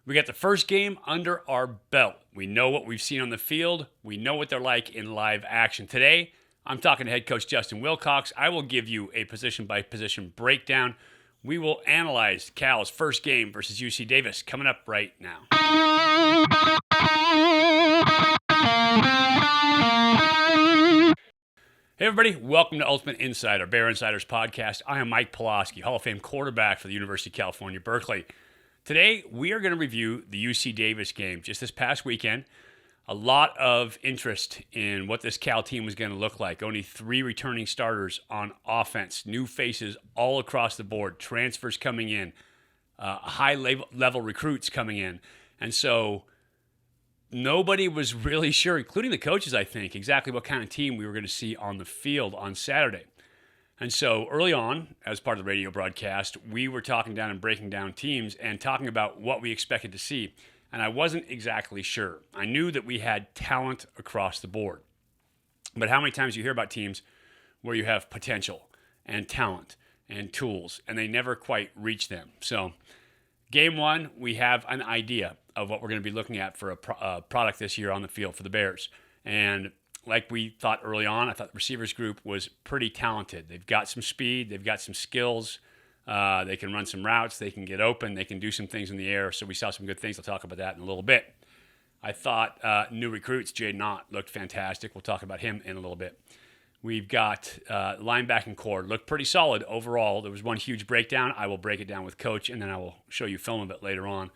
We got the first game under our belt. We know what we've seen on the field. We know what they're like in live action. Today, I'm talking to head coach Justin Wilcox. I will give you a position-by-position breakdown. We will analyze Cal's first game versus UC Davis coming up right now. Hey everybody, welcome to Ultimate Insider, Bear Insiders podcast. I am Mike Pulaski, Hall of Fame quarterback for the University of California, Berkeley. Today, we are going to review the UC Davis game just this past weekend. A lot of interest in what this Cal team was going to look like. Only 3 returning starters on offense, new faces all across the board, transfers coming in, high-level recruits coming in. And so nobody was really sure, including the coaches, I think, exactly what kind of team we were going to see on the field on Saturday. And so early on, as part of the radio broadcast, we were talking down and breaking down teams and talking about what we expected to see. And I wasn't exactly sure. I knew that we had talent across the board. But how many times you hear about teams where you have potential and talent and tools, and they never quite reach them? So game one, we have an idea of what we're going to be looking at for a product this year on the field for the Bears. And like we thought early on, I thought the receivers group was pretty talented. They've got some speed. They've got some skills. They can run some routes. They can get open. They can do some things in the air. So we saw some good things. I'll talk about that in a little bit. I thought new recruits, Jaden Ott, looked fantastic. We'll talk about him in a little bit. We've got linebacking core. Looked pretty solid overall. There was one huge breakdown. I will break it down with Coach, and then I will show you film of it later on.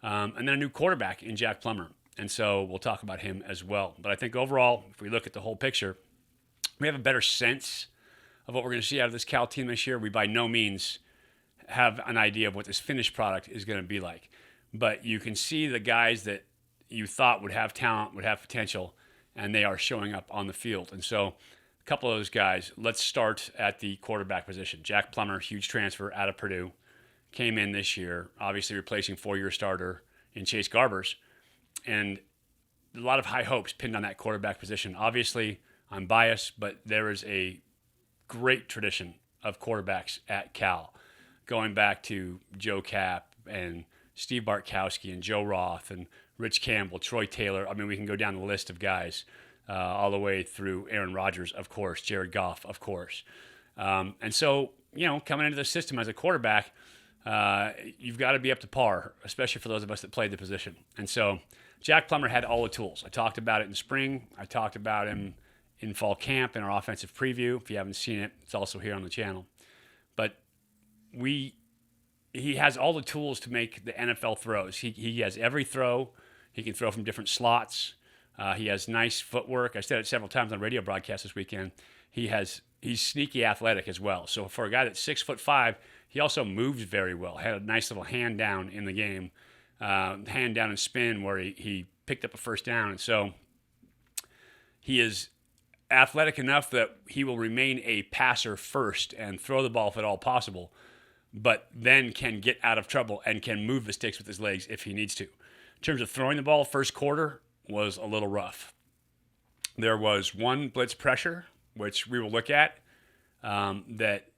And then a new quarterback in Jack Plummer. And so we'll talk about him as well. But I think overall, if we look at the whole picture, we have a better sense of what we're going to see out of this Cal team this year. We by no means have an idea of what this finished product is going to be like. But you can see the guys that you thought would have talent, would have potential, and they are showing up on the field. And so a couple of those guys, let's start at the quarterback position. Jack Plummer, huge transfer out of Purdue, came in this year, obviously replacing 4-year starter in Chase Garbers. And a lot of high hopes pinned on that quarterback position. Obviously, I'm biased, but there is a great tradition of quarterbacks at Cal, going back to Joe Cap and Steve Bartkowski and Joe Roth and Rich Campbell, Troy Taylor. I mean, we can go down the list of guys all the way through Aaron Rodgers, of course, Jared Goff, of course. And so, coming into the system as a quarterback, you've got to be up to par, especially for those of us that played the position. And so Jack Plummer had all the tools. I talked about it in spring. I talked about him in fall camp in our offensive preview. If you haven't seen it, it's also here on the channel. But he has all the tools to make the NFL throws. He has every throw. He can throw from different slots. He has nice footwork. I said it several times on radio broadcast this weekend. He's sneaky athletic as well. So for a guy that's 6'5", he also moves very well. Had a nice little hand down in the game. Hand down and spin where he picked up a first down. And so he is athletic enough that he will remain a passer first and throw the ball if at all possible, but then can get out of trouble and can move the sticks with his legs if he needs to. In terms of throwing the ball, first quarter was a little rough. There was one blitz pressure, which we will look at, that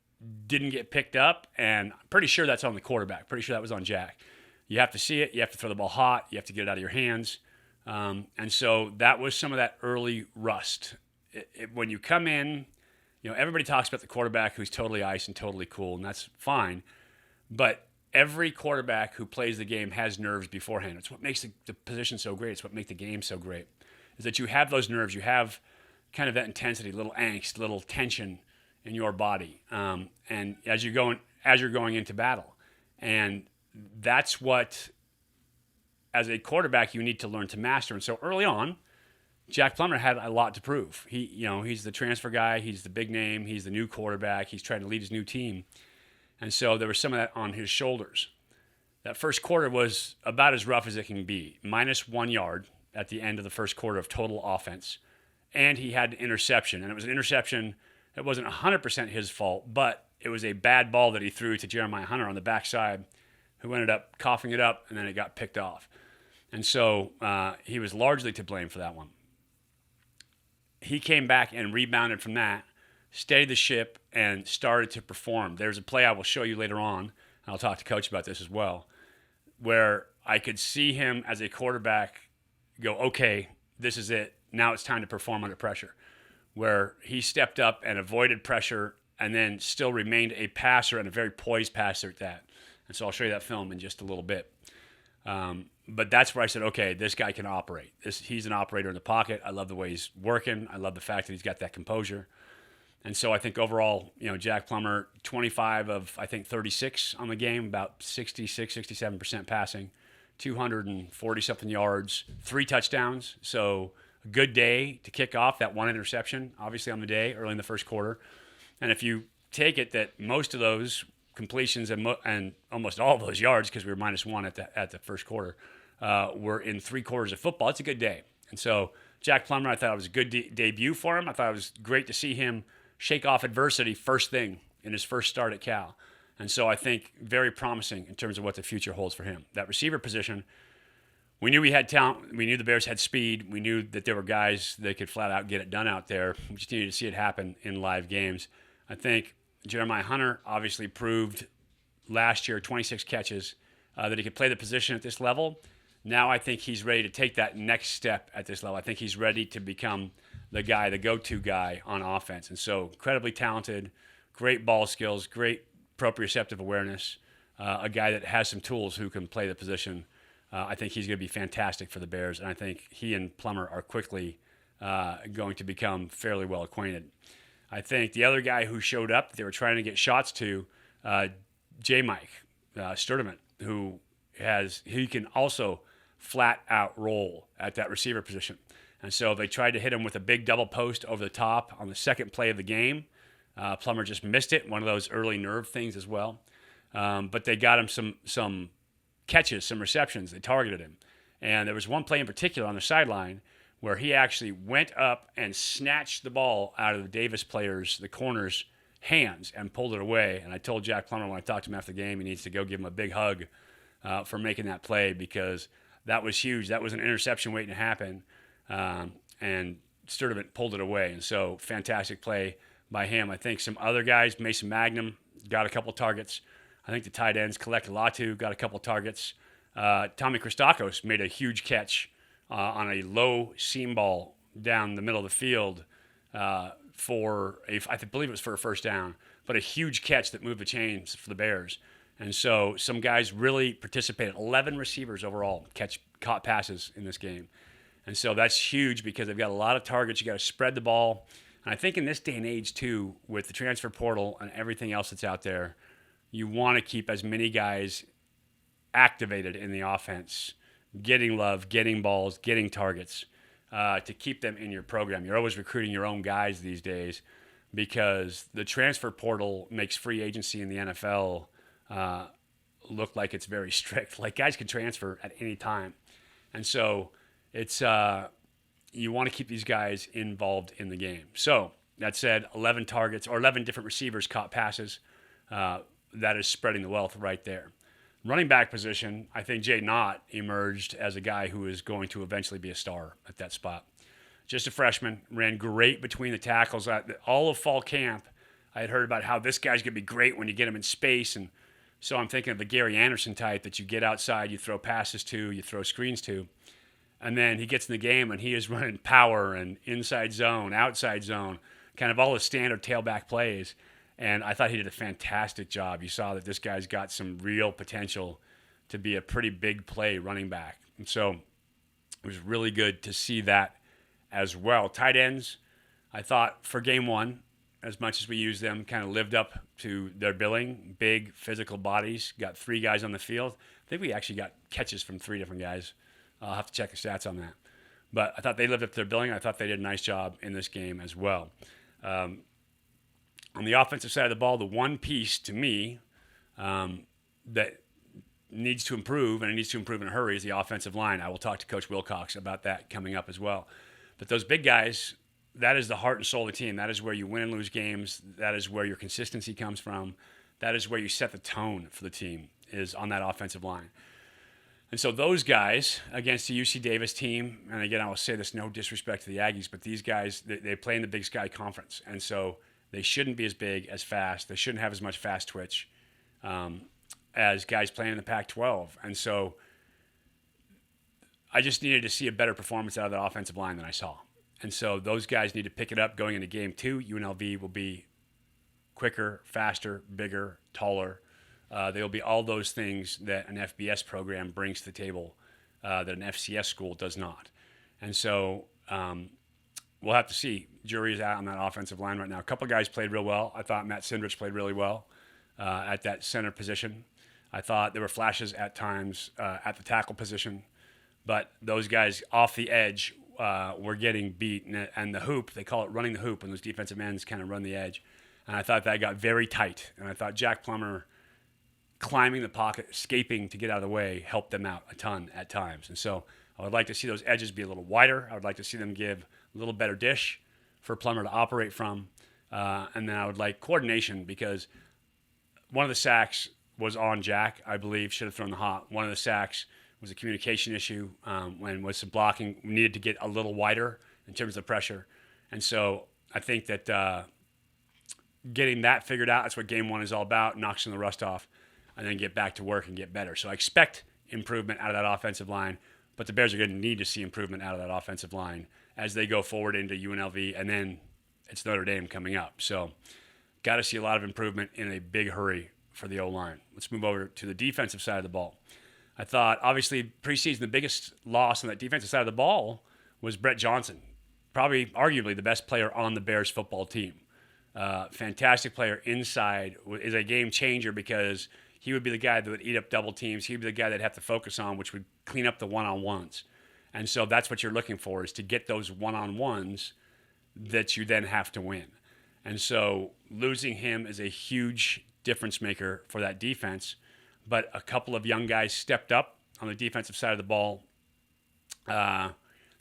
didn't get picked up, and I'm pretty sure that's on the quarterback. Pretty sure that was on Jack. You have to see it. You have to throw the ball hot. You have to get it out of your hands. And so that was some of that early rust. When you come in, everybody talks about the quarterback who's totally ice and totally cool, and that's fine. But every quarterback who plays the game has nerves beforehand. It's what makes the position so great. It's what makes the game so great, is that you have those nerves. You have kind of that intensity, little angst, little tension in your body, and as you're going into battle. And that's what, as a quarterback, you need to learn to master. And so early on, Jack Plummer had a lot to prove. He's the transfer guy. He's the big name. He's the new quarterback. He's trying to lead his new team. And so there was some of that on his shoulders. That first quarter was about as rough as it can be. -1 yard at the end of the first quarter of total offense. And he had an interception. And it was an interception that wasn't 100% his fault, but it was a bad ball that he threw to Jeremiah Hunter on the backside, who ended up coughing it up, and then it got picked off. And so he was largely to blame for that one. He came back and rebounded from that, steadied the ship, and started to perform. There's a play I will show you later on, and I'll talk to Coach about this as well, where I could see him as a quarterback go, okay, this is it. Now it's time to perform under pressure, where he stepped up and avoided pressure and then still remained a passer and a very poised passer at that. And so I'll show you that film in just a little bit. But that's where I said, okay, this guy can operate. He's an operator in the pocket. I love the way he's working. I love the fact that he's got that composure. And so I think overall, Jack Plummer, 25 of, I think, 36 on the game, about 66, 67% passing, 240-something yards, 3 touchdowns. So a good day to kick off, that 1 interception, obviously on the day, early in the first quarter. And if you take it that most of those completions and almost all of those yards, because we were -1 at the first quarter, were in 3 quarters of football, it's a good day. And so Jack Plummer, I thought it was a good debut for him. I thought it was great to see him shake off adversity first thing in his first start at Cal. And so I think very promising in terms of what the future holds for him. That receiver position, we knew we had talent. We knew the Bears had speed. We knew that there were guys that could flat out get it done out there. We just needed to see it happen in live games. I think Jeremiah Hunter obviously proved last year, 26 catches, that he could play the position at this level. Now I think he's ready to take that next step at this level. I think he's ready to become the guy, the go-to guy on offense. And so incredibly talented, great ball skills, great proprioceptive awareness, a guy that has some tools who can play the position. I think he's going to be fantastic for the Bears, and I think he and Plummer are quickly going to become fairly well acquainted. I think the other guy who showed up that they were trying to get shots to, J-Mike Sturdivant, who he can also flat out roll at that receiver position. And so they tried to hit him with a big double post over the top on the second play of the game. Plummer just missed it, one of those early nerve things as well. But they got him some catches, some receptions. They targeted him. And there was one play in particular on the sideline where he actually went up and snatched the ball out of the Davis players, the corner's hands, and pulled it away. And I told Jack Plummer when I talked to him after the game, he needs to go give him a big hug for making that play, because that was huge. That was an interception waiting to happen. And Sturdivant pulled it away. And so fantastic play by him. I think some other guys, Mason Magnum got a couple targets. I think the tight ends, Kolek Latu, got a couple targets. Tommy Christakos made a huge catch on a low seam ball down the middle of the field I believe it was for a first down, but a huge catch that moved the chains for the Bears. And so some guys really participated. 11 receivers overall caught passes in this game. And so that's huge because they've got a lot of targets. You got to spread the ball. And I think in this day and age, too, with the transfer portal and everything else that's out there, you want to keep as many guys activated in the offense, getting love, getting balls, getting targets, to keep them in your program. You're always recruiting your own guys these days because the transfer portal makes free agency in the NFL look like it's very strict. Like, guys can transfer at any time. And so it's you want to keep these guys involved in the game. So that said, 11 targets or 11 different receivers caught passes. That is spreading the wealth right there. Running back position, I think Jay Knott emerged as a guy who is going to eventually be a star at that spot. Just a freshman, ran great between the tackles. All of fall camp, I had heard about how this guy's going to be great when you get him in space. And so I'm thinking of the Gary Anderson type that you get outside, you throw passes to, you throw screens to. And then he gets in the game and he is running power and inside zone, outside zone, kind of all the standard tailback plays. And I thought he did a fantastic job. You saw that this guy's got some real potential to be a pretty big play running back. And so it was really good to see that as well. Tight ends, I thought for game one, as much as we used them, kind of lived up to their billing. Big physical bodies, got 3 guys on the field. I think we actually got catches from 3 different guys. I'll have to check the stats on that. But I thought they lived up to their billing. I thought they did a nice job in this game as well. On the offensive side of the ball, the one piece to me that needs to improve, and it needs to improve in a hurry, is the offensive line. I will talk to Coach Wilcox about that coming up as well. But those big guys, that is the heart and soul of the team. That is where you win and lose games. That is where your consistency comes from. That is where you set the tone for the team, is on that offensive line. And so those guys against the UC Davis team, and again, I will say this, no disrespect to the Aggies, but these guys, they play in the Big Sky Conference. And so they shouldn't be as big, as fast. They shouldn't have as much fast twitch as guys playing in the Pac-12. And so I just needed to see a better performance out of the offensive line than I saw. And so those guys need to pick it up going into game 2. UNLV will be quicker, faster, bigger, taller. They'll be all those things that an FBS program brings to the table that an FCS school does not. And so we'll have to see. Jury's out on that offensive line right now. A couple of guys played real well. I thought Matt Sindrich played really well at that center position. I thought there were flashes at times at the tackle position. But those guys off the edge were getting beat. And the hoop, they call it running the hoop when those defensive ends kind of run the edge. And I thought that got very tight. And I thought Jack Plummer climbing the pocket, escaping to get out of the way, helped them out a ton at times. And so I would like to see those edges be a little wider. I would like to see them give a little better dish for Plummer to operate from. And then I would like coordination, because one of the sacks was on Jack, I believe, should have thrown the hot. One of the sacks was a communication issue when was some blocking. We needed to get a little wider in terms of pressure. And so I think that getting that figured out, that's what game 1 is all about, knock some of the rust off, and then get back to work and get better. So I expect improvement out of that offensive line, but the Bears are going to need to see improvement out of that offensive line as they go forward into UNLV, and then it's Notre Dame coming up. So got to see a lot of improvement in a big hurry for the O-line. Let's move over to the defensive side of the ball. I thought, obviously, preseason, the biggest loss on that defensive side of the ball was Brett Johnson, probably arguably the best player on the Bears football team. Fantastic player inside, is a game changer, because he would be the guy that would eat up double teams. He would be the guy that have to focus on, which would clean up the one-on-ones. And so that's what you're looking for, is to get those one-on-ones that you then have to win. And so losing him is a huge difference maker for that defense. But a couple of young guys stepped up on the defensive side of the ball. The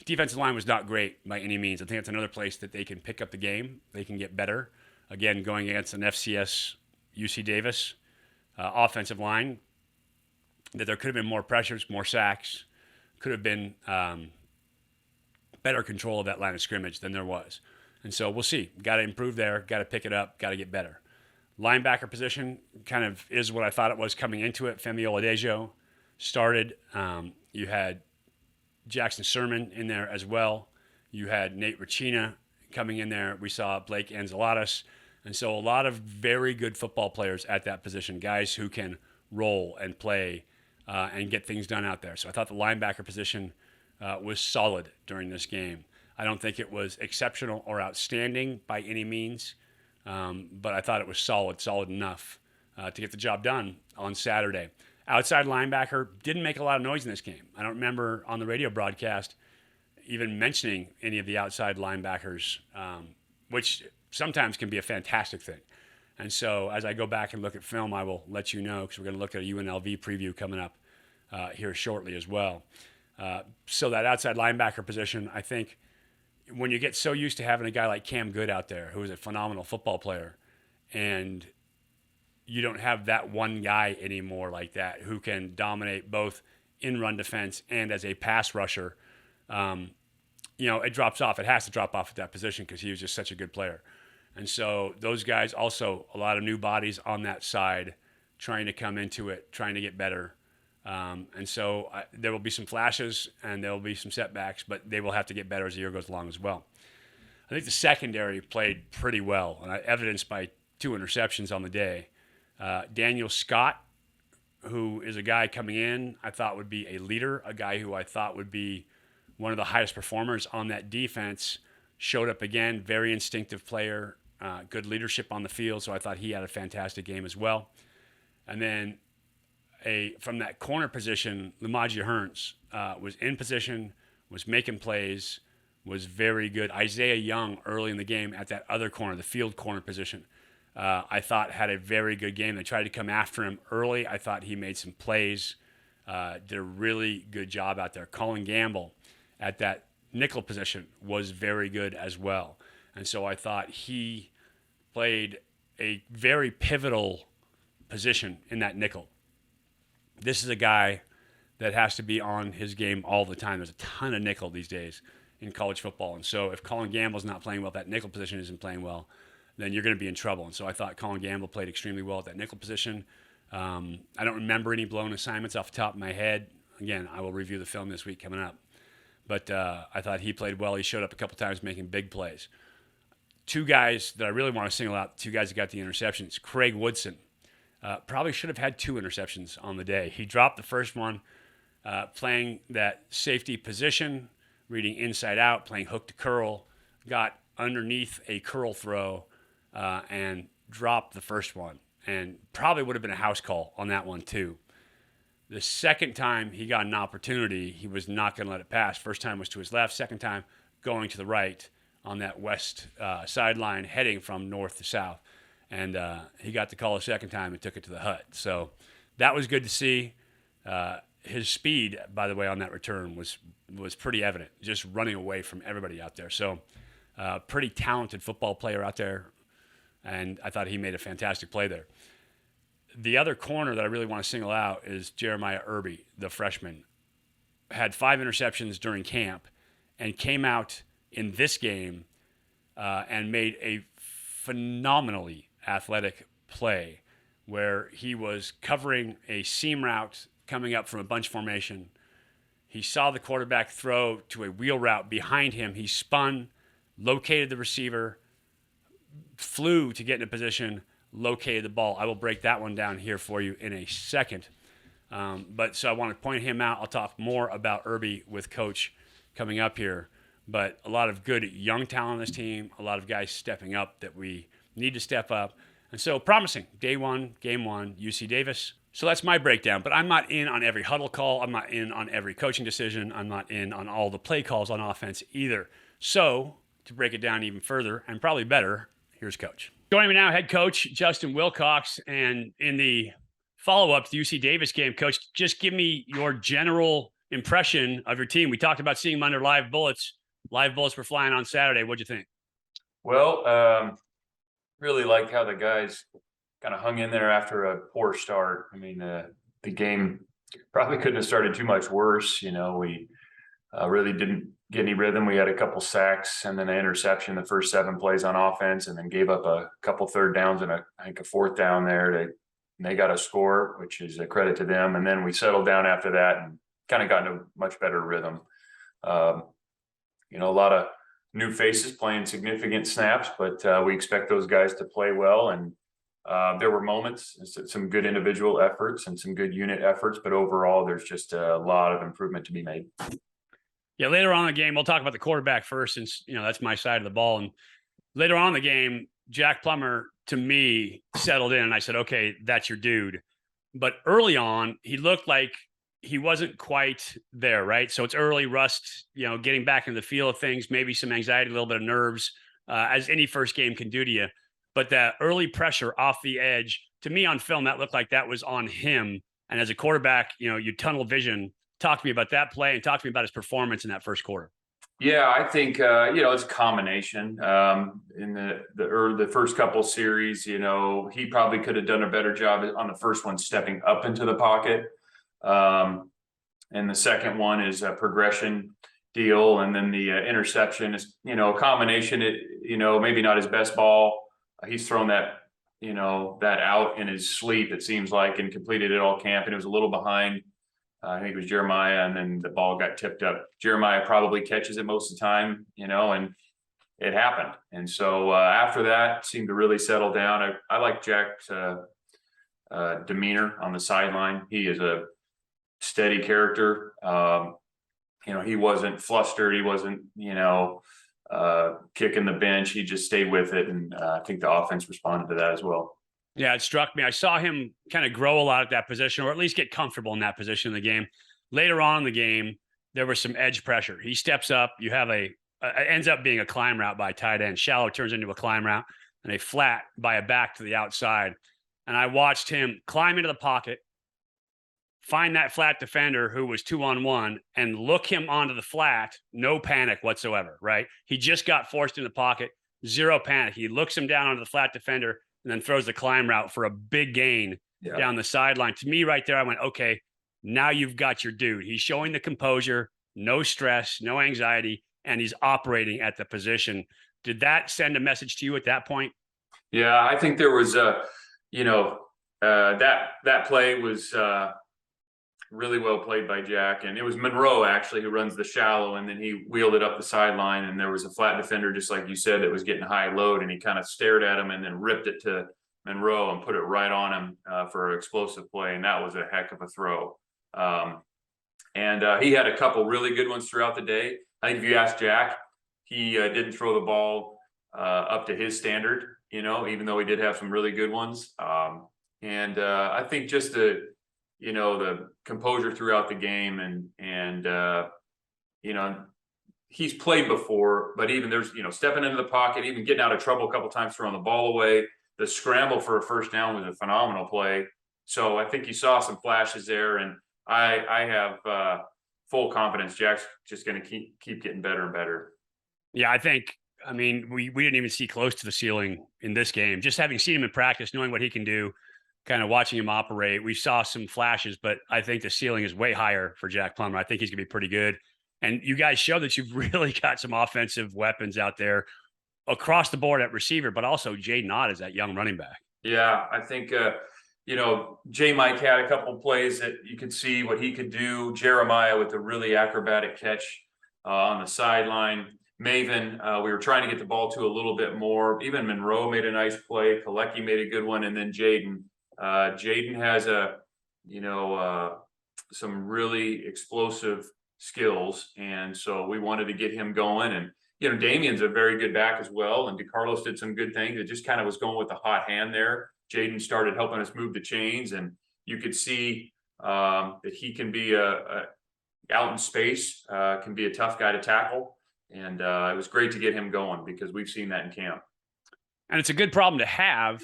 defensive line was not great by any means. I think it's another place that they can pick up the game. They can get better. Again, going against an FCS UC Davis offensive line, that there could have been more pressures, more sacks, could have been better control of that line of scrimmage than there was. And so we'll see. Got to improve there. Got to pick it up. Got to get better. Linebacker position kind of is what I thought it was coming into it. Femi Oladejo started. You had Jackson Sermon in there as well. You had Nate Ricina coming in there. We saw Blake Anzalatus. And so a lot of very good football players at that position, guys who can roll and play and get things done out there. So I thought the linebacker position was solid during this game. I don't think it was exceptional or outstanding by any means. But I thought it was solid enough to get the job done on Saturday. Outside linebacker didn't make a lot of noise in this game. I don't remember on the radio broadcast even mentioning any of the outside linebackers, which sometimes can be a fantastic thing. And so as I go back and look at film, I will let you know, because we're going to look at a UNLV preview coming up here shortly as well. So that outside linebacker position, I think, when you get so used to having a guy like Cam Good out there, who is a phenomenal football player, and you don't have that one guy anymore like that who can dominate both in run defense and as a pass rusher, it drops off. It has to drop off at that position, because he was just such a good player. And so those guys also, a lot of new bodies on that side, trying to come into it, trying to get better. And so there will be some flashes and there will be some setbacks, but they will have to get better as the year goes along as well. I think the secondary played pretty well, and evidenced by 2 interceptions on the day. Daniel Scott, who is a guy coming in, I thought would be a leader, a guy who I thought would be one of the highest performers on that defense, showed up again, very instinctive player, good leadership on the field, so I thought he had a fantastic game as well. And then from that corner position, Lamaji Hearns was in position, was making plays, was very good. Isaiah Young early in the game at that other corner, the field corner position, I thought had a very good game. They tried to come after him early. I thought he made some plays, did a really good job out there. Colin Gamble at that nickel position was very good as well. And so I thought he played a very pivotal position in that nickel. This is a guy that has to be on his game all the time. There's a ton of nickel these days in college football. And so if Colin Gamble's not playing well, if that nickel position isn't playing well, then you're going to be in trouble. And so I thought Colin Gamble played extremely well at that nickel position. I don't remember any blown assignments off the top of my head. Again, I will review the film this week coming up. But I thought he played well. He showed up a couple times making big plays. Two guys that I really want to single out, two guys that got the interceptions. Craig Woodson probably should have had 2 interceptions on the day. He dropped the first one playing that safety position, reading inside out, playing hook to curl, got underneath a curl throw and dropped the first one. And probably would have been a house call on that one too. The second time he got an opportunity, he was not going to let it pass. First time was to his left. Second time going to the right on that west sideline heading from north to south. And he got the call a second time and took it to the hut. So that was good to see. His speed, by the way, on that return was pretty evident, just running away from everybody out there. So pretty talented football player out there. And I thought he made a fantastic play there. The other corner that I really want to single out is Jeremiah Irby, the freshman. Had 5 interceptions during camp and came out in this game and made a phenomenally athletic play where he was covering a seam route coming up from a bunch formation. He saw the quarterback throw to a wheel route behind him. He spun, located the receiver, flew to get in a position, located the ball. I will break that one down here for you in a second. But so I want to point him out. I'll talk more about Irby with Coach coming up here. But a lot of good young talent on this team, a lot of guys stepping up that we need to step up. And so promising. Day 1, game 1, UC Davis. So that's my breakdown. But I'm not in on every huddle call. I'm not in on every coaching decision. I'm not in on all the play calls on offense either. So to break it down even further, and probably better, here's Coach. Joining me now, head coach Justin Wilcox. And in the follow-up to the UC Davis game, Coach, just give me your general impression of your team. We talked about seeing them under live bullets. Live bullets were flying on Saturday. What'd you think? Well, really liked how the guys kind of hung in there after a poor start. I mean, the game probably couldn't have started too much worse. You know, we really didn't get any rhythm. We had a couple sacks and then an interception the first 7 plays on offense, and then gave up a couple third downs and I think a 4th down there. And they got a score, which is a credit to them. And then we settled down after that and kind of got into a much better rhythm. You know, a lot of new faces playing significant snaps, but we expect those guys to play well. And there were moments, some good individual efforts and some good unit efforts, but overall, there's just a lot of improvement to be made. Yeah, later on in the game, we'll talk about the quarterback first, since that's my side of the ball. And later on in the game, Jack Plummer, to me, settled in, and I said, okay, that's your dude. But early on, he looked like he wasn't quite there, right? So it's early, rust, getting back into the feel of things, maybe some anxiety, a little bit of nerves, as any first game can do to you. But that early pressure off the edge, to me on film, that looked like that was on him. And as a quarterback, you tunnel vision. Talk to me about that play and talk to me about his performance in that first quarter. Yeah, I think it's a combination. In the first couple series, he probably could have done a better job on the first one, stepping up into the pocket. And the second one is a progression deal, and then the interception is a combination. Maybe not his best ball. He's thrown that that out in his sleep, it seems like, and completed it all camp, and it was a little behind. I think it was Jeremiah, and then the ball got tipped up. Jeremiah probably catches it most of the time, and it happened. And so after that, seemed to really settle down. I like Jack's demeanor on the sideline. He is a steady character. He wasn't flustered. He wasn't, kicking the bench. He just stayed with it. And I think the offense responded to that as well. Yeah, it struck me. I saw him kind of grow a lot at that position, or at least get comfortable in that position in the game. Later on in the game, there was some edge pressure. He steps up. You have ends up being a climb route by tight end. Shallow turns into a climb route, and a flat by a back to the outside. And I watched him climb into the pocket, find that flat defender who was 2-on-1, and look him onto the flat. No panic whatsoever, right? He just got forced in the pocket. Zero panic. He looks him down onto the flat defender and then throws the climb route for a big gain down the sideline. To me, right there, I went, okay, now you've got your dude. He's showing the composure, no stress, no anxiety, and he's operating at the position. Did that send a message to you at that point? Yeah, I think there was that play was really well played by Jack. And it was Monroe actually who runs the shallow, and then he wheeled it up the sideline, and there was a flat defender, just like you said, that was getting high load, and he kind of stared at him and then ripped it to Monroe and put it right on him for an explosive play. And that was a heck of a throw. He had a couple really good ones throughout the day. I think if you ask Jack, he didn't throw the ball up to his standard, even though he did have some really good ones. I think just the composure throughout the game, and he's played before, but even there's, stepping into the pocket, even getting out of trouble a couple times, throwing the ball away. The scramble for a first down was a phenomenal play. So I think you saw some flashes there, and I have full confidence Jack's just going to keep getting better and better. Yeah, I mean, we didn't even see close to the ceiling in this game. Just having seen him in practice, knowing what he can do, kind of watching him operate, we saw some flashes, but I think the ceiling is way higher for Jack Plummer. I think he's going to be pretty good. And you guys show that you've really got some offensive weapons out there across the board at receiver, but also Jaden Ott is that young running back. Yeah, I think, J. Mike had a couple of plays that you could see what he could do. Jeremiah with a really acrobatic catch on the sideline. Maven, we were trying to get the ball to a little bit more. Even Monroe made a nice play. Kalecki made a good one. And then Jaden. Jaden has some really explosive skills. And so we wanted to get him going. And, Damian's a very good back as well. And DeCarlos did some good things. It just kind of was going with the hot hand there. Jaden started helping us move the chains, and you could see that he can be out in space, can be a tough guy to tackle. And it was great to get him going because we've seen that in camp. And it's a good problem to have,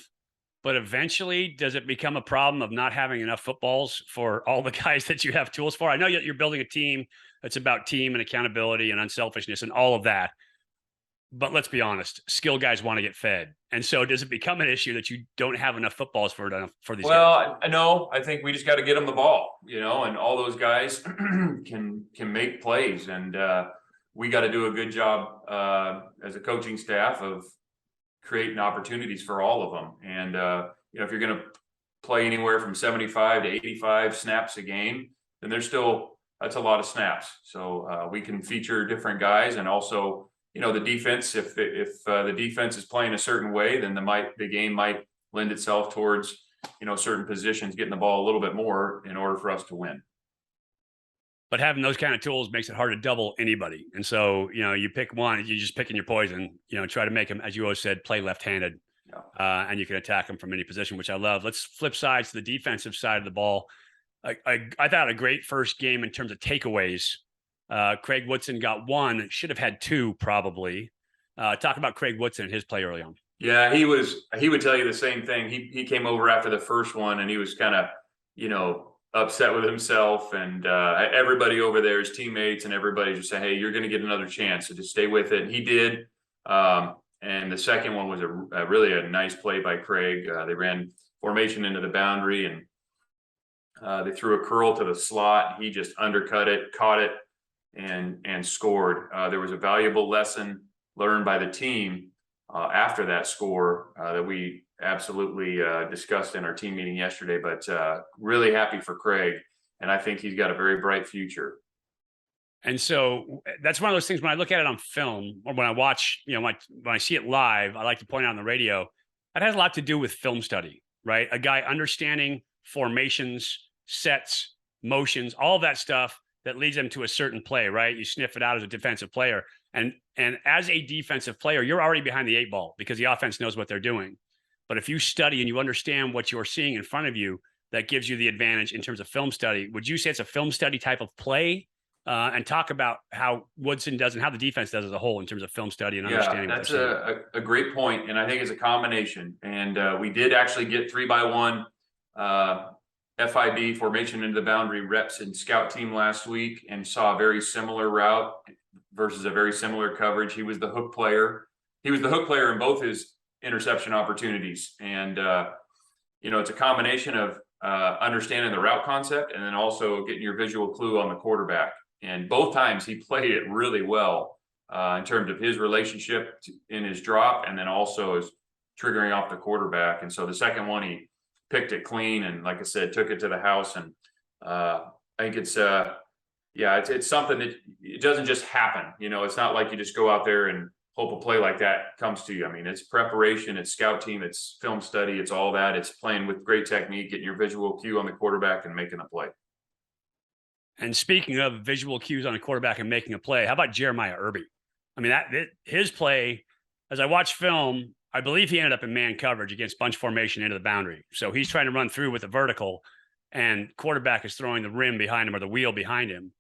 but eventually does it become a problem of not having enough footballs for all the guys that you have tools for? I know you're building a team that's about team and accountability and unselfishness and all of that. But let's be honest, skill guys want to get fed. And so does it become an issue that you don't have enough footballs for these guys? I know. I think we just got to get them the ball, and all those guys can make plays. And we got to do a good job as a coaching staff of creating opportunities for all of them. And, if you're going to play anywhere from 75 to 85 snaps a game, then that's a lot of snaps. So we can feature different guys, and also, the defense, if the defense is playing a certain way, then the game might lend itself towards, certain positions, getting the ball a little bit more in order for us to win. But having those kind of tools makes it hard to double anybody. And so, you pick one, you're just picking your poison, try to make them, as you always said, play left-handed. Yeah. And you can attack them from any position, which I love. Let's flip sides to the defensive side of the ball. I thought a great first game in terms of takeaways. Craig Woodson got one, should have had two probably. Talk about Craig Woodson and his play early on. Yeah, he would tell you the same thing. He came over after the first one, and he was kind of, upset with himself, and everybody over there, his teammates and everybody just said, hey, you're going to get another chance, so just stay with it. And he did. And the second one was really a nice play by Craig. They ran formation into the boundary, and they threw a curl to the slot. He just undercut it, caught it, and scored. There was a valuable lesson learned by the team after that score that we absolutely discussed in our team meeting yesterday, but really happy for Craig. And I think he's got a very bright future. And so that's one of those things when I look at it on film, or when I watch, when I see it live, I like to point out on the radio, that has a lot to do with film study, right? A guy understanding formations, sets, motions, all of that stuff that leads them to a certain play, right? You sniff it out as a defensive player. And as a defensive player, you're already behind the eight ball because the offense knows what they're doing. But if you study and you understand what you're seeing in front of you, that gives you the advantage in terms of film study. Would you say it's a film study type of play? And talk about how Woodson does and how the defense does as a whole in terms of film study and understanding. Yeah, that's a great point. And I think it's a combination. And we did actually get 3x1 FIB formation into the boundary reps in scout team last week, and saw a very similar route versus a very similar coverage. He was the hook player. He was the hook player in both his interception opportunities. And, it's a combination of understanding the route concept and then also getting your visual clue on the quarterback. And both times he played it really well in terms of his relationship in his drop, and then also his triggering off the quarterback. And so the second one, he picked it clean, and like I said, took it to the house. And I think it's it's something that it doesn't just happen. It's not like you just go out there and hope a play like that comes to you. I mean, it's preparation, it's scout team, it's film study, it's all that. It's playing with great technique, getting your visual cue on the quarterback and making a play. And speaking of visual cues on a quarterback and making a play, how about Jeremiah Irby? I mean, his play, as I watched film, I believe he ended up in man coverage against bunch formation into the boundary. So he's trying to run through with a vertical, and quarterback is throwing the rim behind him or the wheel behind him.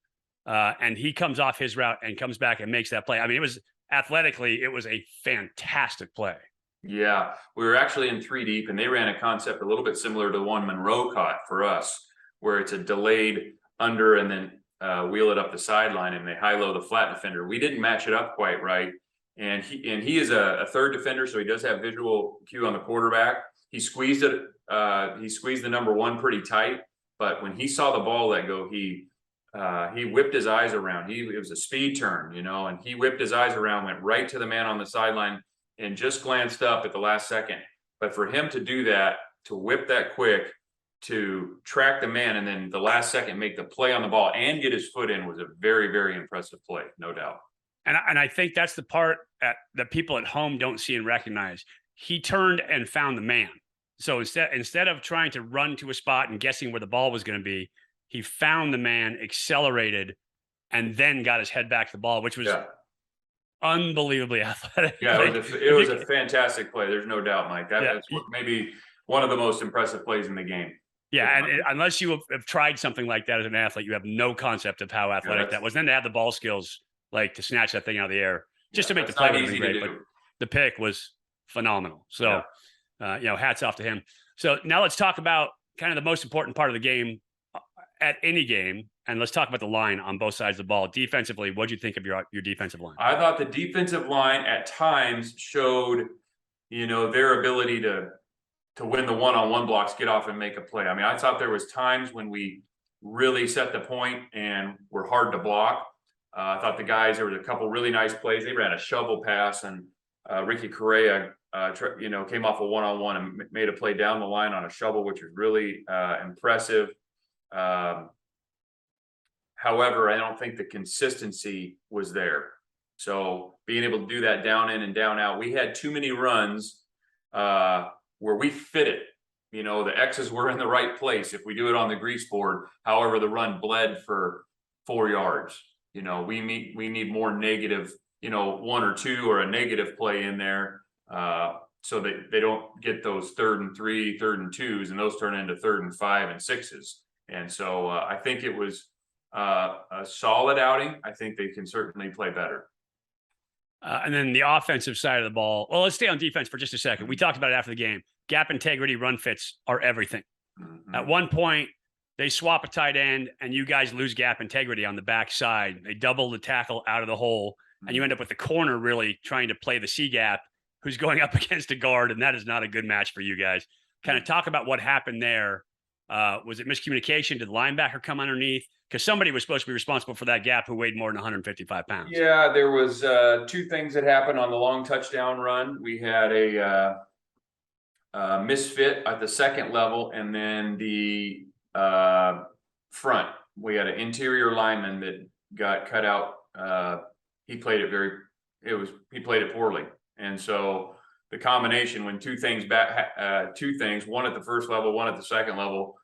And he comes off his route and comes back and makes that play. I mean, it was athletically, it was a fantastic play. Yeah, we were actually in 3 deep, and they ran a concept a little bit similar to the one Monroe caught for us, where it's a delayed under and then wheel it up the sideline, and they high-low the flat defender. We didn't match it up quite right, and he is a third defender, so he does have visual cue on the quarterback. He squeezed it. He squeezed the number 1 pretty tight, but when he saw the ball let go, he whipped his eyes around. It was a speed turn, and he whipped his eyes around, went right to the man on the sideline, and just glanced up at the last second. But for him to do that, to whip that quick, to track the man, and then the last second make the play on the ball and get his foot in was a very, very impressive play, no doubt. And I think that's the part that people at home don't see and recognize. He turned and found the man. So instead of trying to run to a spot and guessing where the ball was going to be, he found the man, accelerated, and then got his head back to the ball, which was unbelievably athletic. Yeah, it was a fantastic play. There's no doubt, Mike. That's maybe one of the most impressive plays in the game. Yeah, and unless you have tried something like that as an athlete, you have no concept of how athletic that was. Then to have the ball skills, like to snatch that thing out of the air, just to make the play would be great. But the pick was phenomenal. So, hats off to him. So now let's talk about kind of the most important part of the game at any game. And let's talk about the line on both sides of the ball. Defensively, what did you think of your defensive line? I thought the defensive line at times showed, their ability to win the one-on-one blocks, get off and make a play. I mean, I thought there was times when we really set the point and were hard to block. I thought there was a couple really nice plays. They ran a shovel pass, and Ricky Correa, came off a one-on-one and made a play down the line on a shovel, which was really impressive. However, I don't think the consistency was there. So being able to do that down in and down out, we had too many runs where we fit it. The X's were in the right place if we do it on the grease board. However, the run bled for 4 yards. We need more negative, 1 or 2 or a negative play in there, so that they don't get those 3rd and 3, 3rd and 2s, and those turn into 3rd and 5 and 6s. And so I think it was a solid outing. I think they can certainly play better. And then the offensive side of the ball. Well, let's stay on defense for just a second. We talked about it after the game. Gap integrity, run fits are everything. Mm-hmm. At one point, they swap a tight end, and you guys lose gap integrity on the backside. They double the tackle out of the hole, and you end up with the corner really trying to play the C gap, who's going up against a guard, and that is not a good match for you guys. Kind of talk about what happened there. Was it miscommunication? Did the linebacker come underneath? Because somebody was supposed to be responsible for that gap who weighed more than 155 pounds. Yeah, there was 2 things that happened on the long touchdown run. We had a misfit at the second level, and then the front. We had an interior lineman that got cut out. He played it poorly. And so the combination, when two things, one at the first level, one at the second level,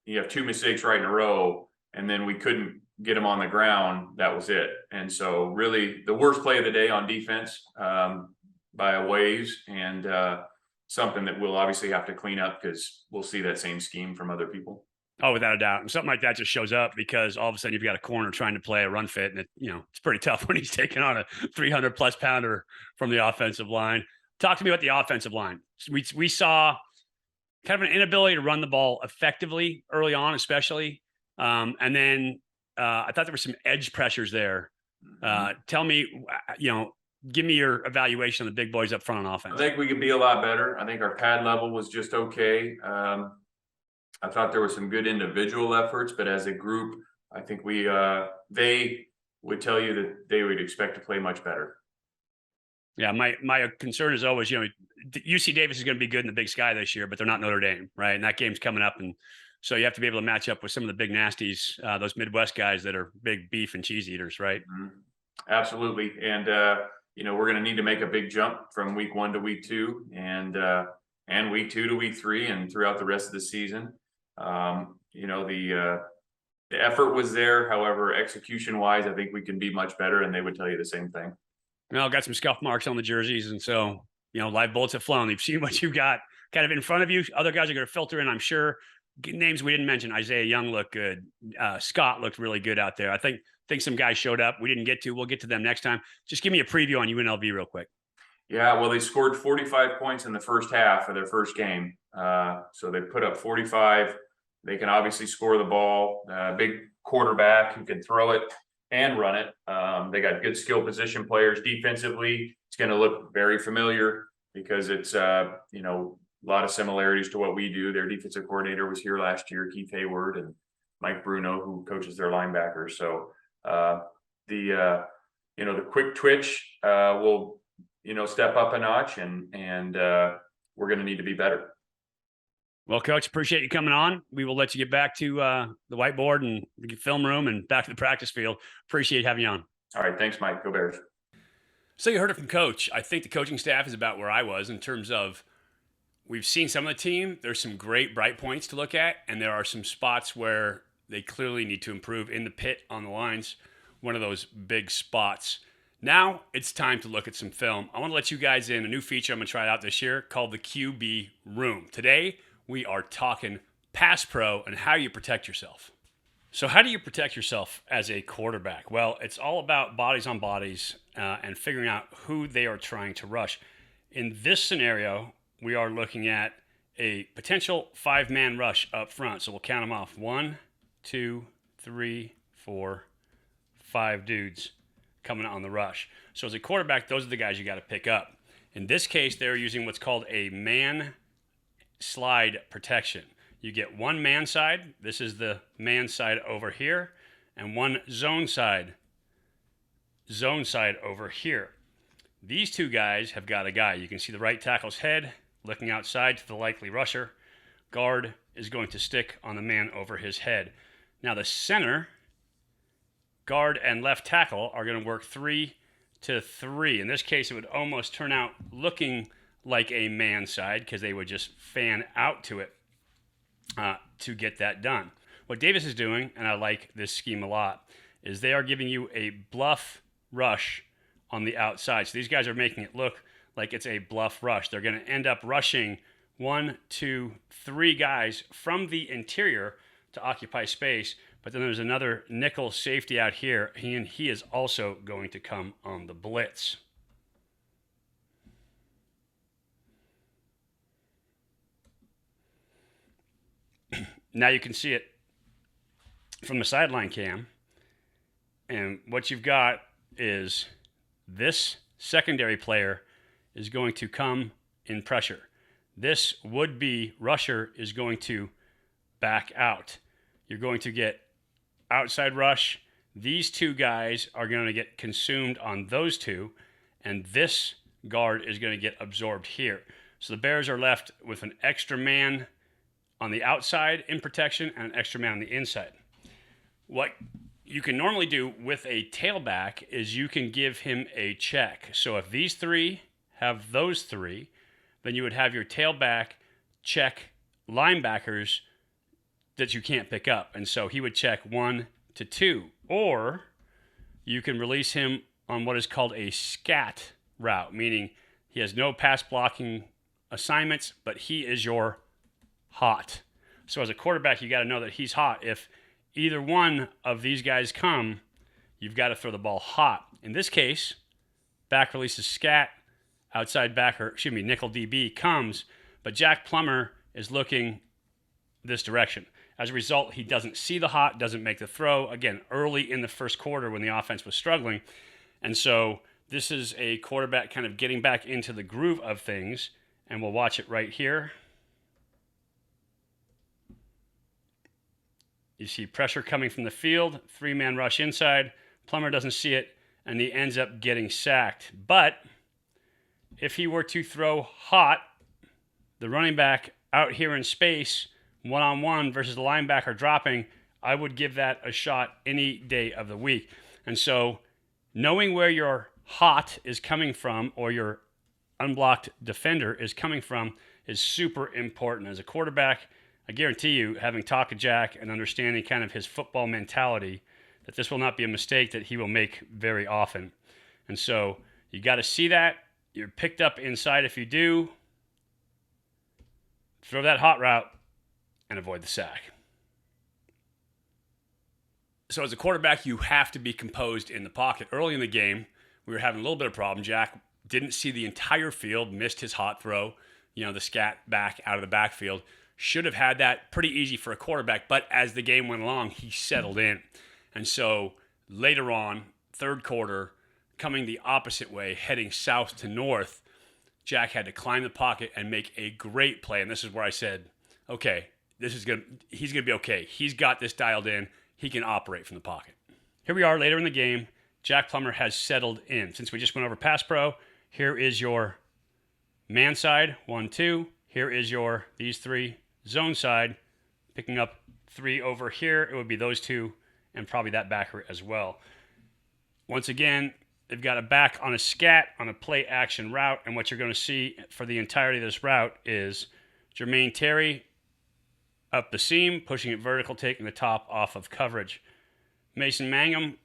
you have 2 mistakes right in a row, and then we couldn't get him on the ground. That was it. And so really the worst play of the day on defense by a ways, and something that we'll obviously have to clean up because we'll see that same scheme from other people. Oh, without a doubt. And something like that just shows up because all of a sudden you've got a corner trying to play a run fit, and it's pretty tough when he's taking on a 300 plus pounder from the offensive line. Talk to me about the offensive line. We saw kind of an inability to run the ball effectively early on, especially. And then I thought there were some edge pressures there. Tell me, give me your evaluation of the big boys up front on offense. I think we could be a lot better. I think our pad level was just okay. I thought there were some good individual efforts, but as a group, I think they would tell you that they would expect to play much better. Yeah, my concern is always, UC Davis is going to be good in the Big Sky this year, but they're not Notre Dame, right? And that game's coming up in So you have to be able to match up with some of the big nasties, those Midwest guys that are big beef and cheese eaters, right? Mhm. Absolutely. And, we're going to need to make a big jump from week 1 to week 2 and week 2 to week 3 and throughout the rest of the season. The effort was there. However, execution wise, I think we can be much better. And they would tell you the same thing. Got some scuff marks on the jerseys. And so, live bullets have flown. You've seen what you got kind of in front of you. Other guys are going to filter in, I'm sure. Names we didn't mention. Isaiah Young looked good. Scott looked really good out there. I think some guys showed up. We didn't get to. We'll get to them next time. Just give me a preview on UNLV real quick. Yeah, well, they scored 45 points in the first half of their first game. So they put up 45. They can obviously score the ball. Big quarterback who can throw it and run it. They got good skill position players defensively. It's going to look very familiar because it's a lot of similarities to what we do. Their defensive coordinator was here last year, Keith Hayward, and Mike Bruno, who coaches their linebackers. So the quick twitch will step up a notch, and we're going to need to be better. Well, Coach, appreciate you coming on. We will let you get back to the whiteboard and the film room and back to the practice field. Appreciate having you on. All right. Thanks, Mike. Go Bears. So you heard it from Coach. I think the coaching staff is about where I was in terms of we've seen some of the team. There's some great bright points to look at, and there are some spots where they clearly need to improve in the pit on the lines, one of those big spots. Now it's time to look at some film. I want to let you guys in a new feature I'm going to try out this year called the QB Room. Today, we are talking pass pro and how you protect yourself. So how do you protect yourself as a quarterback? Well, it's all about bodies on bodies and figuring out who they are trying to rush. In this scenario, we are looking at a potential 5-man rush up front. So we'll count them off. 1, 2, 3, 4, 5 dudes coming on the rush. So as a quarterback, those are the guys you got to pick up. In this case, they're using what's called a man slide protection. You get one man side. This is the man side over here, and one zone side over here. These two guys have got a guy. You can see the right tackle's head looking outside to the likely rusher. Guard is going to stick on the man over his head. Now the center, guard and left tackle are going to work 3 to 3. In this case, it would almost turn out looking like a man side because they would just fan out to it to get that done. What Davis is doing, and I like this scheme a lot, is they are giving you a bluff rush on the outside. So these guys are making it look like it's a bluff rush. They're going to end up rushing 1, 2, 3 guys from the interior to occupy space. But then there's another nickel safety out here, and he is also going to come on the blitz. Now you can see it from the sideline cam. And what you've got is this secondary player is going to come in pressure. This would-be rusher is going to back out. You're going to get outside rush. These two guys are going to get consumed on those two, and this guard is going to get absorbed here. So the Bears are left with an extra man on the outside in protection and an extra man on the inside. What you can normally do with a tailback is you can give him a check. So if these 3 have those 3, then you would have your tailback check linebackers that you can't pick up. And so he would check 1 to 2. Or you can release him on what is called a scat route, meaning he has no pass blocking assignments, but he is your hot. So as a quarterback, you got to know that he's hot. If either one of these guys come, you've got to throw the ball hot. In this case, back releases scat, outside backer, nickel DB comes, but Jack Plummer is looking this direction. As a result, he doesn't see the hot, doesn't make the throw. Again, early in the first quarter when the offense was struggling. And so this is a quarterback kind of getting back into the groove of things, and we'll watch it right here. You see pressure coming from the field, 3-man rush inside. Plummer doesn't see it, and he ends up getting sacked. But if he were to throw hot, the running back out here in space one-on-one versus the linebacker dropping, I would give that a shot any day of the week. And so knowing where your hot is coming from or your unblocked defender is coming from is super important. As a quarterback, I guarantee you, having talked to Jack and understanding kind of his football mentality, that this will not be a mistake that he will make very often. And so you got to see that. You're picked up inside if you do. Throw that hot route and avoid the sack. So as a quarterback, you have to be composed in the pocket. Early in the game, we were having a little bit of problem. Jack didn't see the entire field, missed his hot throw, the scat back out of the backfield. Should have had that pretty easy for a quarterback, but as the game went along, he settled in. And so later on, third quarter, coming the opposite way, heading south to north, Jack had to climb the pocket and make a great play. And this is where I said, okay, he's going to be okay. He's got this dialed in. He can operate from the pocket. Here we are later in the game. Jack Plummer has settled in. Since we just went over pass pro, here is your man side, 1, 2. Here is your, these three, zone side. Picking up 3 over here, it would be those 2 and probably that backer as well. Once again, they've got a back on a scat on a play action route, and what you're going to see for the entirety of this route is Jermaine Terry up the seam, pushing it vertical, taking the top off of coverage. Mason Mangum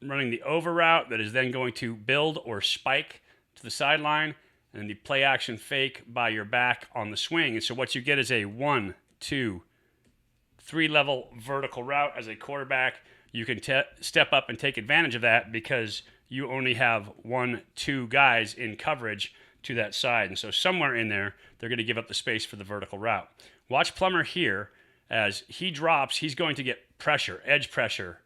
running the over route that is then going to build or spike to the sideline, and then the play action fake by your back on the swing. And so what you get is a 1, 2, 3 level vertical route. As a quarterback, you can step up and take advantage of that because you only have 1, 2 guys in coverage to that side. And so somewhere in there, they're going to give up the space for the vertical route. Watch Plummer here. As he drops, he's going to get pressure, edge pressure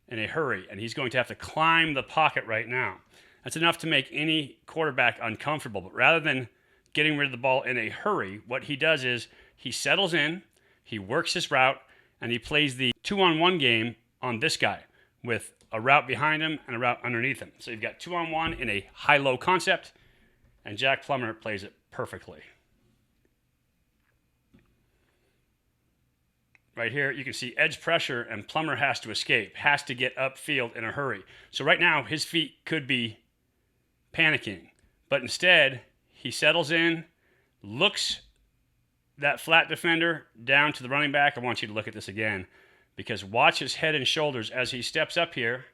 in a hurry, and he's going to have to climb the pocket right now. That's enough to make any quarterback uncomfortable. But rather than getting rid of the ball in a hurry, what he does is he settles in, he works his route, and he plays the 2-on-1 game on this guy with a route behind him and a route underneath him. So you've got 2-on-1 in a high-low concept, and Jack Plummer plays it perfectly. Right here, you can see edge pressure, and Plummer has to escape, has to get upfield in a hurry. So right now, his feet could be panicking, but instead, he settles in, looks that flat defender down to the running back. I want you to look at this again, because watch his head and shoulders as he steps up here.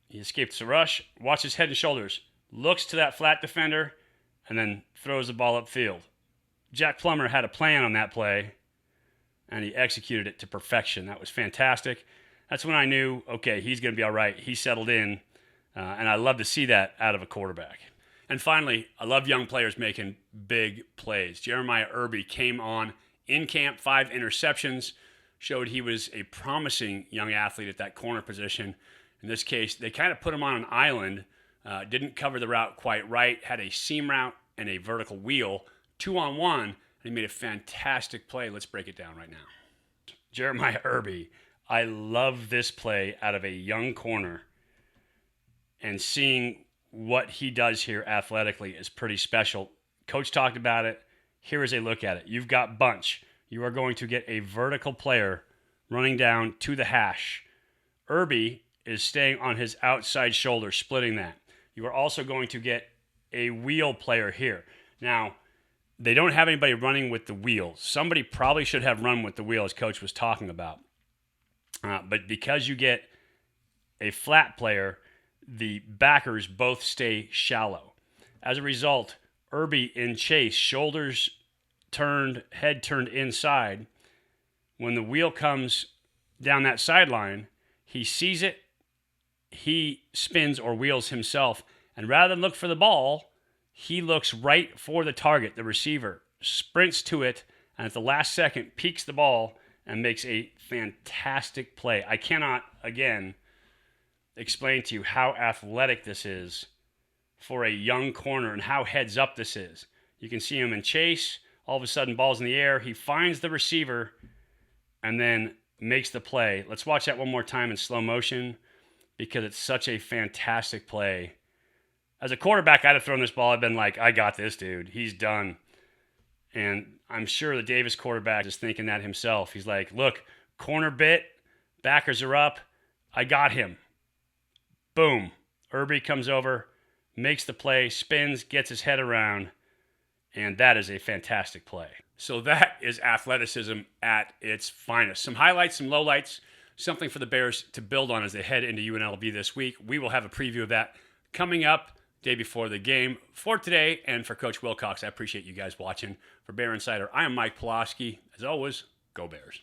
He escapes the rush. Watch his head and shoulders. Looks to that flat defender, and then throws the ball upfield. Jack Plummer had a plan on that play, and he executed it to perfection. That was fantastic. That's when I knew, okay, he's going to be all right. He settled in, and I love to see that out of a quarterback. And finally, I love young players making big plays. Jeremiah Irby came on in camp, 5 interceptions, showed he was a promising young athlete at that corner position. In this case, they kind of put him on an island, didn't cover the route quite right, had a seam route and a vertical wheel, 2-on-1, and he made a fantastic play. Let's break it down right now. Jeremiah Irby, I love this play out of a young corner, and seeing what he does here athletically is pretty special. Coach talked about it. Here is a look at it. You've got bunch. You are going to get a vertical player running down to the hash. Irby is staying on his outside shoulder, splitting that. You are also going to get a wheel player here. Now, they don't have anybody running with the wheel. Somebody probably should have run with the wheel, as Coach was talking about. But because you get a flat player, the backers both stay shallow. As a result, Irby in chase, shoulders turned, head turned inside. When the wheel comes down that sideline, he sees it, he spins or wheels himself, and rather than look for the ball, he looks right for the target, the receiver, sprints to it, and at the last second peeks the ball and makes a fantastic play. I cannot, again, explain to you how athletic this is for a young corner and how heads up this is. You can see him in chase. All of a sudden, ball's in the air. He finds the receiver and then makes the play. Let's watch that one more time in slow motion because it's such a fantastic play. As a quarterback, I'd have thrown this ball. I've been like, I got this, dude. He's done. And I'm sure the Davis quarterback is thinking that himself. He's like, look, corner bit, backers are up. I got him. Boom. Irby comes over, makes the play, spins, gets his head around, and that is a fantastic play. So that is athleticism at its finest. Some highlights, some lowlights, something for the Bears to build on as they head into UNLV this week. We will have a preview of that coming up day before the game. For today and for Coach Wilcox, I appreciate you guys watching. For Bear Insider, I am Mike Pulaski. As always, go Bears.